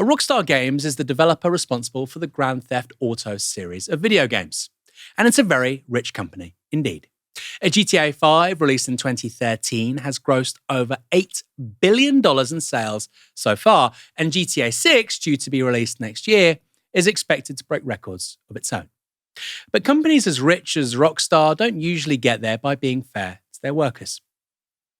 Rockstar Games is the developer responsible for the Grand Theft Auto series of video games. And it's a very rich company indeed. A GTA 5, released in 2013, has grossed over $8 billion in sales so far, and GTA 6, due to be released next year, is expected to break records of its own. But companies as rich as Rockstar don't usually get there by being fair to their workers.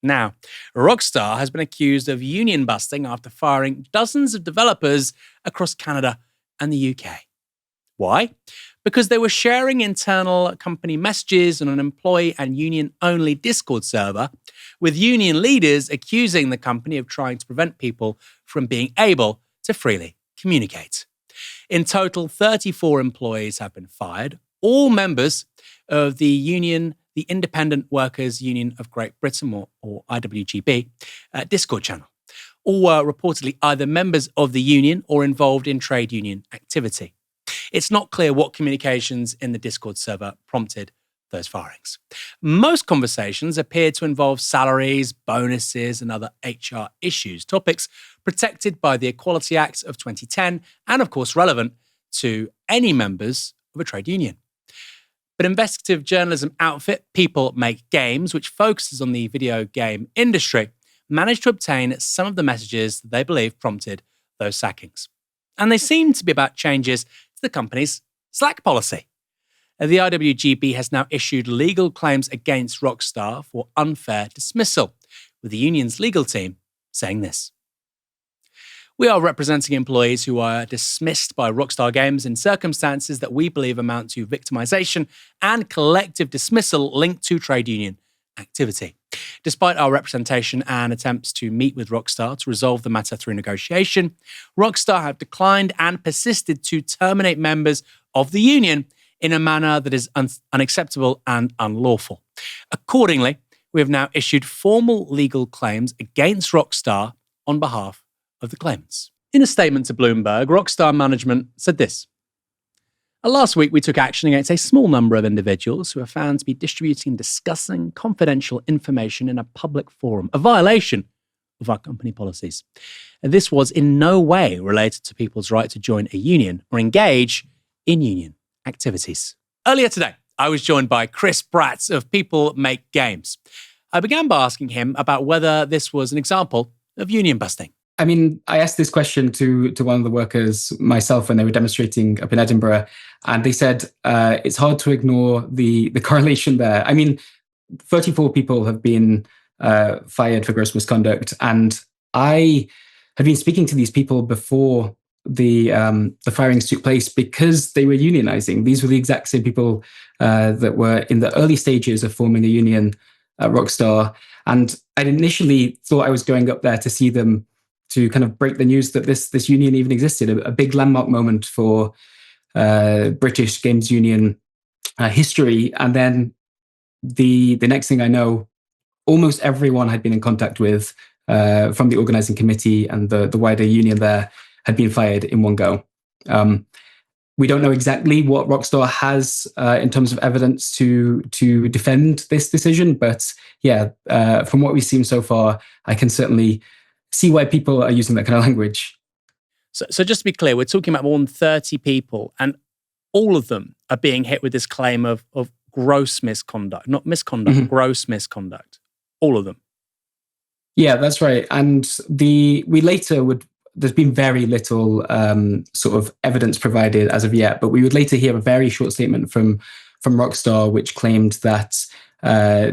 Now, Rockstar has been accused of union busting after firing dozens of developers across Canada and the UK. Why? Because they were sharing internal company messages on an employee and union-only Discord server, with union leaders accusing the company of trying to prevent people from being able to freely communicate. In total, 34 employees have been fired, all members of the union, the Independent Workers' Union of Great Britain, or IWGB, Discord channel. All were reportedly either members of the union or involved in trade union activity. It's not clear what communications in the Discord server prompted those firings. Most conversations appear to involve salaries, bonuses, and other HR issues, topics protected by the Equality Act of 2010 and, of course, relevant to any members of a trade union. But investigative journalism outfit People Make Games, which focuses on the video game industry, managed to obtain some of the messages that they believe prompted those sackings. And they seem to be about changes to the company's Slack policy. The IWGB has now issued legal claims against Rockstar for unfair dismissal, with the union's legal team saying this. We are representing employees who are dismissed by Rockstar Games in circumstances that we believe amount to victimization and collective dismissal linked to trade union activity. Despite our representation and attempts to meet with Rockstar to resolve the matter through negotiation, Rockstar have declined and persisted to terminate members of the union in a manner that is unacceptable and unlawful. Accordingly, we have now issued formal legal claims against Rockstar on behalf of the claimants. In a statement to Bloomberg, Rockstar management said this. Last week, we took action against a small number of individuals who are found to be distributing and discussing confidential information in a public forum, a violation of our company policies. And this was in no way related to people's right to join a union or engage in union activities. Earlier today, I was joined by Chris Bratz of People Make Games. I began by asking him about whether this was an example of union busting. I mean, I asked this question to one of the workers myself when they were demonstrating up in Edinburgh, and they said it's hard to ignore the correlation there. I mean, 34 people have been fired for gross misconduct, and I had been speaking to these people before the firings took place because they were unionizing. These were the exact same people that were in the early stages of forming a union at Rockstar, and I initially thought I was going up there to see them to kind of break the news that this union even existed, a big landmark moment for British Games Union history. And then the next thing I know, almost everyone I'd been in contact with from the organizing committee and the wider union there had been fired in one go. We don't know exactly what Rockstar has in terms of evidence to defend this decision, but yeah, from what we've seen so far, I can certainly see why people are using that kind of language. So just to be clear, we're talking about more than 30 people, and all of them are being hit with this claim of gross misconduct, not misconduct, gross misconduct. All of them. Yeah, that's right. And there's been very little sort of evidence provided as of yet, but we would later hear a very short statement from Rockstar, which claimed that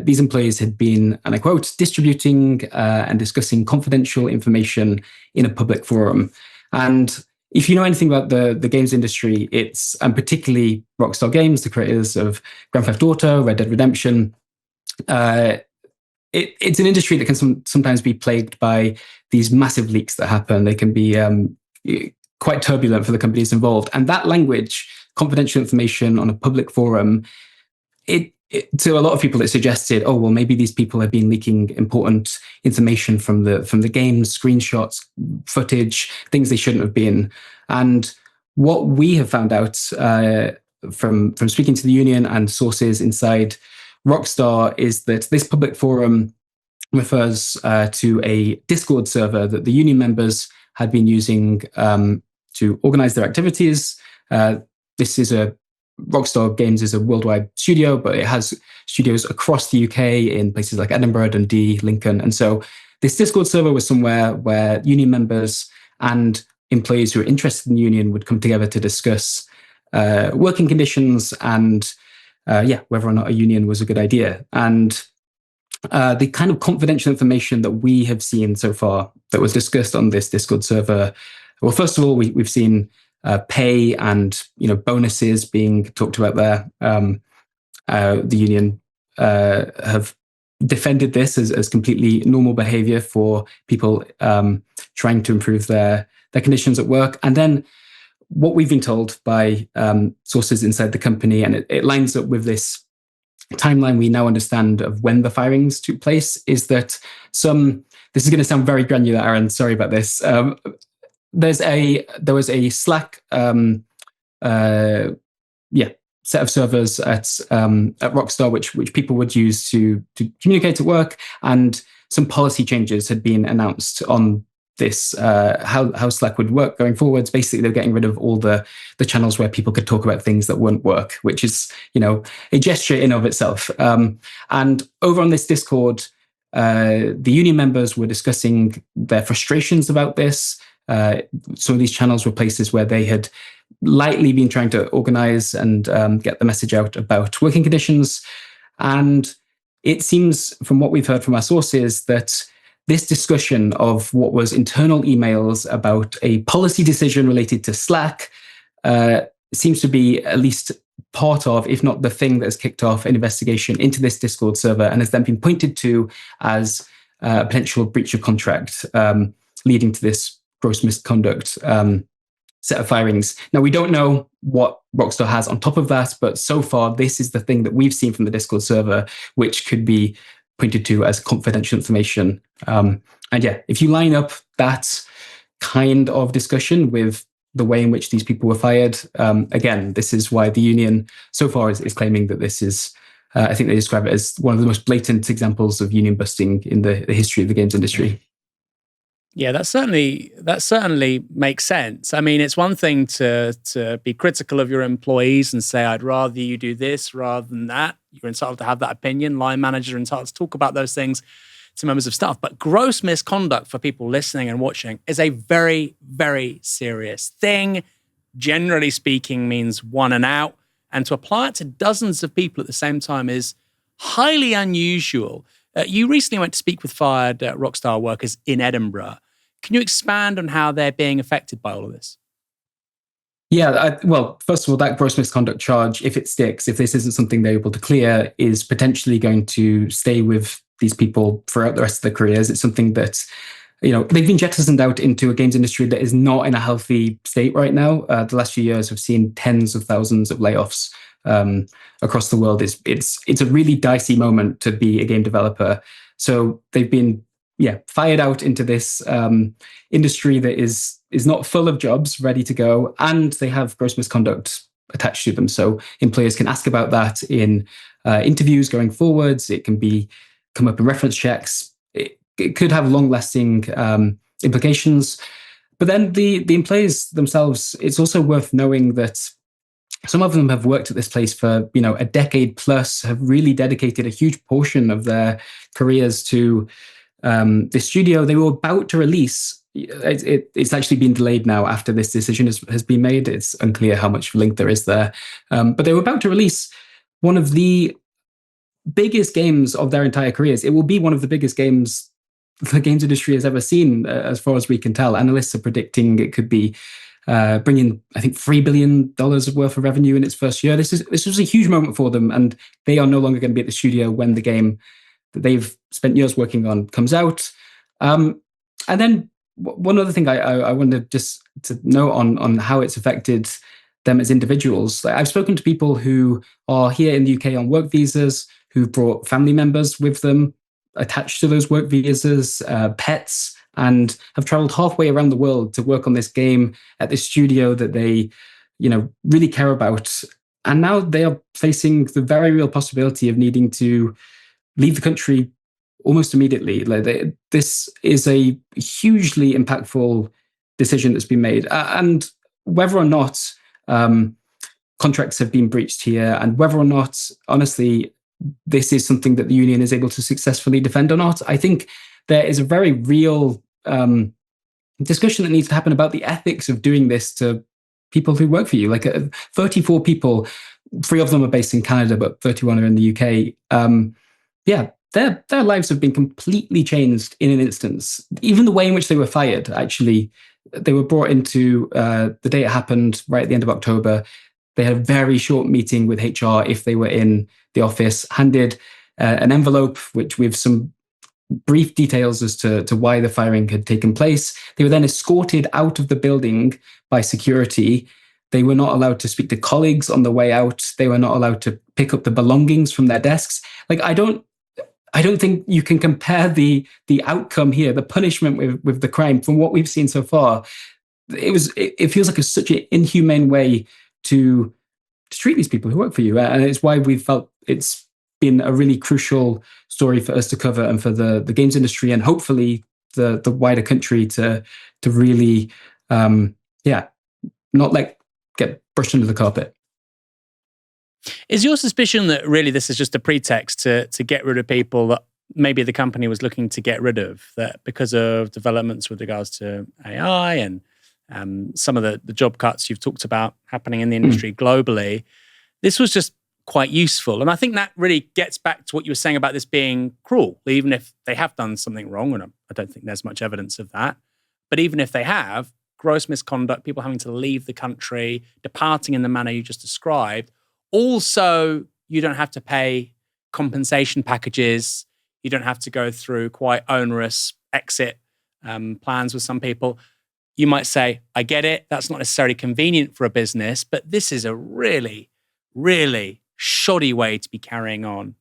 these employees had been, and I quote, distributing and discussing confidential information in a public forum. And if you know anything about the games industry, and particularly Rockstar Games, the creators of Grand Theft Auto, Red Dead Redemption, it's an industry that can sometimes be plagued by these massive leaks that happen. They can be quite turbulent for the companies involved. And that language, confidential information on a public forum, to a lot of people, it suggested, oh, well, maybe these people have been leaking important information from the games, screenshots, footage, things they shouldn't have been. And what we have found out from speaking to the union and sources inside Rockstar is that this public forum refers to a Discord server that the union members had been using to organize their activities. This is Rockstar Games is a worldwide studio, but it has studios across the UK in places like Edinburgh, Dundee, Lincoln. And so this Discord server was somewhere where union members and employees who are interested in the union would come together to discuss working conditions and whether or not a union was a good idea. And the kind of confidential information that we have seen so far that was discussed on this Discord server, well, first of all, we've seen pay and bonuses being talked about there. The union have defended this as completely normal behavior for people trying to improve their conditions at work. And then what we've been told by sources inside the company, and it lines up with this timeline we now understand of when the firings took place, is that this is going to sound very granular, Aaron, sorry about this. There was a Slack set of servers at Rockstar which people would use to communicate at work, and some policy changes had been announced on this how Slack would work going forwards. Basically, they're getting rid of all the channels where people could talk about things that wouldn't work, which is a gesture in of itself. And over on this Discord, the union members were discussing their frustrations about this. Some of these channels were places where they had lightly been trying to organize and get the message out about working conditions. And it seems, from what we've heard from our sources, that this discussion of what was internal emails about a policy decision related to Slack seems to be at least part of, if not the thing that has kicked off an investigation into this Discord server, and has then been pointed to as a potential breach of contract, leading to this gross misconduct set of firings. Now, we don't know what Rockstar has on top of that, but so far, this is the thing that we've seen from the Discord server, which could be pointed to as confidential information. And if you line up that kind of discussion with the way in which these people were fired, again, this is why the union so far is claiming that this is, I think they describe it as one of the most blatant examples of union busting in the history of the games industry. Yeah, that certainly makes sense. I mean, it's one thing to be critical of your employees and say, I'd rather you do this rather than that. You're entitled to have that opinion. Line managers are entitled to talk about those things to members of staff. But gross misconduct, for people listening and watching, is a very, very serious thing. Generally speaking, means one and out. And to apply it to dozens of people at the same time is highly unusual. You recently went to speak with fired Rockstar workers in Edinburgh. Can you expand on how they're being affected by all of this? Yeah, well, first of all, that gross misconduct charge, if it sticks, if this isn't something they're able to clear, is potentially going to stay with these people throughout the rest of their careers. It's something that, they've been jettisoned out into a games industry that is not in a healthy state right now. The last few years have seen tens of thousands of layoffs across the world. It's a really dicey moment to be a game developer. So they've been fired out into this industry that is not full of jobs ready to go, and they have gross misconduct attached to them. So employers can ask about that in interviews going forwards. It can come up in reference checks. It could have long-lasting implications. But then the employees themselves, it's also worth knowing that some of them have worked at this place for a decade plus, have really dedicated a huge portion of their careers to this studio. They were about to release. It's actually been delayed now after this decision has been made. It's unclear how much link there is there. But they were about to release one of the biggest games of their entire careers. It will be one of the biggest games the games industry has ever seen, as far as we can tell. Analysts are predicting it could be bringing, I think, $3 billion worth of revenue in its first year. This was a huge moment for them, and they are no longer going to be at the studio when the game that they've spent years working on comes out. And then one other thing I wanted just to note on how it's affected them as individuals. I've spoken to people who are here in the UK on work visas, who've brought family members with them attached to those work visas, pets, and have traveled halfway around the world to work on this game at this studio that they, really care about. And now they are facing the very real possibility of needing to leave the country almost immediately. This is a hugely impactful decision that's been made, and whether or not contracts have been breached here, and whether or not, honestly, this is something that the union is able to successfully defend or not. I think there is a very real discussion that needs to happen about the ethics of doing this to people who work for you. Like 34 people, 3 of them are based in Canada, but 31 are in the UK. Yeah, their lives have been completely changed in an instance. Even the way in which they were fired, actually, they were brought into the day it happened, right at the end of October. They had a very short meeting with HR if they were in the office, handed an envelope which with some brief details as to why the firing had taken place. They were then escorted out of the building by security. They were not allowed to speak to colleagues on the way out. They were not allowed to pick up the belongings from their desks. Like, I don't think you can compare the outcome here, the punishment with the crime, from what we've seen so far. It feels like such an inhumane way to treat these people who work for you, and it's why we felt it's been a really crucial story for us to cover, and for the games industry, and hopefully the wider country to really not get brushed under the carpet. Is your suspicion that really this is just a pretext to get rid of people that maybe the company was looking to get rid of, that because of developments with regards to AI and some of the job cuts you've talked about happening in the industry globally, this was just quite useful? And I think that really gets back to what you were saying about this being cruel, even if they have done something wrong, and I don't think there's much evidence of that. But even if they have, gross misconduct, people having to leave the country, departing in the manner you just described. Also, you don't have to pay compensation packages. You don't have to go through quite onerous exit plans with some people. You might say, I get it, that's not necessarily convenient for a business, but this is a really, really shoddy way to be carrying on.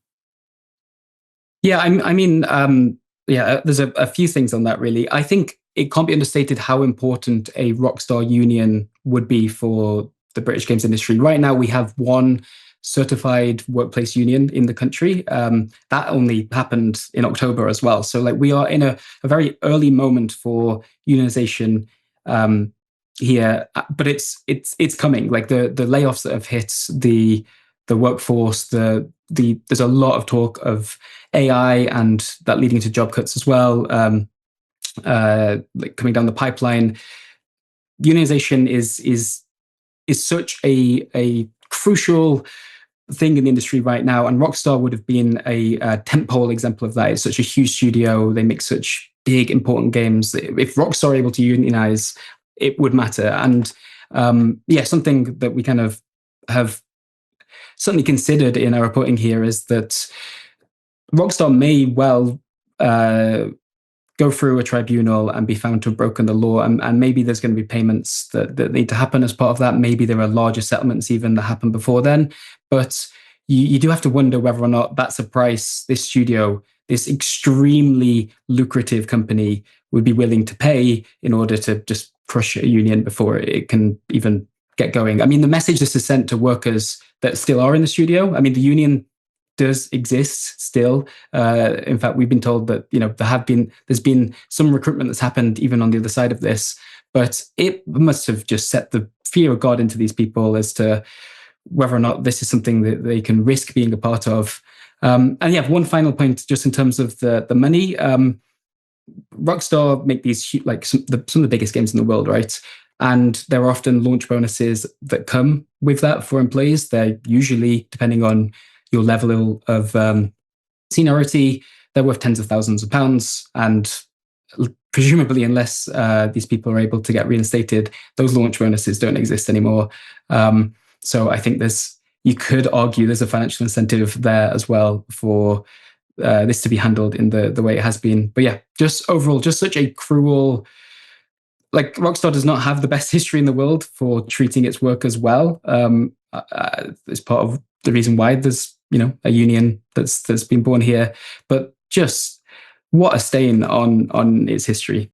Yeah, there's a few things on that, really. I think it can't be understated how important a Rockstar union would be for the British games industry. Right now, we have one certified workplace union in the country. That only happened in October as well. So we are in a very early moment for unionization here, but it's coming. Like the layoffs that have hit the workforce, there's a lot of talk of AI and that leading to job cuts as well, coming down the pipeline. Unionization is such a crucial thing in the industry right now, and Rockstar would have been a tentpole example of that. It's such a huge studio; they make such big, important games. If Rockstar are able to unionize, it would matter. And something that we kind of have certainly considered in our reporting here is that Rockstar may well go through a tribunal and be found to have broken the law, and maybe there's going to be payments that need to happen as part of that. Maybe there are larger settlements even that happened before then. But you do have to wonder whether or not that's a price this studio, this extremely lucrative company, would be willing to pay in order to just crush a union before it can even get going. I mean, the message this is sent to workers that still are in the studio. I mean, the union does exist still. In fact, we've been told that there's been some recruitment that's happened even on the other side of this, but it must have just set the fear of God into these people as to whether or not this is something that they can risk being a part of. One final point, just in terms of the money. Rockstar make these some of the biggest games in the world, right? And there are often launch bonuses that come with that for employees. They're usually, depending on your level of seniority, they're worth tens of thousands of pounds. And presumably, unless these people are able to get reinstated, those launch bonuses don't exist anymore. So I think you could argue there's a financial incentive there as well for this to be handled in the way it has been. But yeah, just overall, just such a cruel. Rockstar does not have the best history in the world for treating its workers well. It's part of the reason why there's a union that's been born here. But just what a stain on its history.